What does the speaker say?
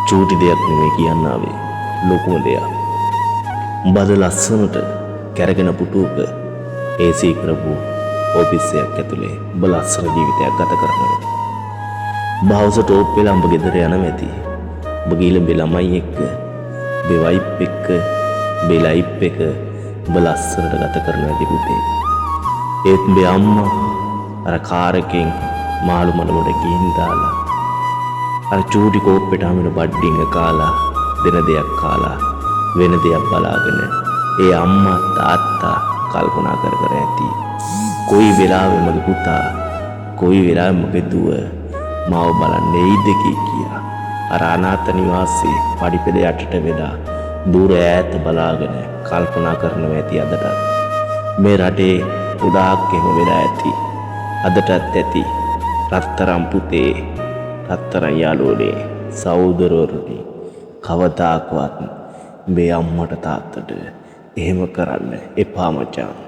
චූටි දෙයක් නෙමෙයි කියන්න ආවේ ලොකුම දෙයක්. උඹද ලස්සනට කැරගෙන පුටුවක AC කරපු ඔෆිස් එකක් ඇතුලේ උඹ ලස්සන ජීවිතයක් ගත කරනවා. බහවස ටෝප් වෙලා උඹ ගෙදර යන මැති. උඹ ගිහලා උඹේ ළමයි එක්ක, උඹේ වයිෆ් එක්ක, උඹේ ලයිෆ් එක උඹ ලස්සනට ගත කරන ඇති පුතේ. ඒත් උඹේ අම්මා අර කාර් එකෙන් මාළු මඩමඩ ගිහින් දාලා අර චූටි කෝප්පෙට හමින බඩ්ඩින්ග කාලා දෙන දෙයක් කාලා වෙන දෙයක් බලාගෙන ඒ අම්මා තාත්තා කල්පනා කර කර ඇති කොයි වෙලාවෙ මගේ පුතා කොයි වෙලාවෙ මගේ දුව මාව බලන්න එයිද කියා අර අනාථ නිවාසයේ පඩිපෙළ යටට වෙලා දුර ඈත බලාගෙන කල්පනා කරනවා ඇති අදට මේ රටේ උඩාක් එහෙම වෙලා ඇති අදටත් ඇති රත්තරන් පුතේ රත්තරන් යාළුවනේ සහෝදරවරුනි කවදාකවත් මේ අම්මට තාත්තට එහෙම කරන්න එපා මචං.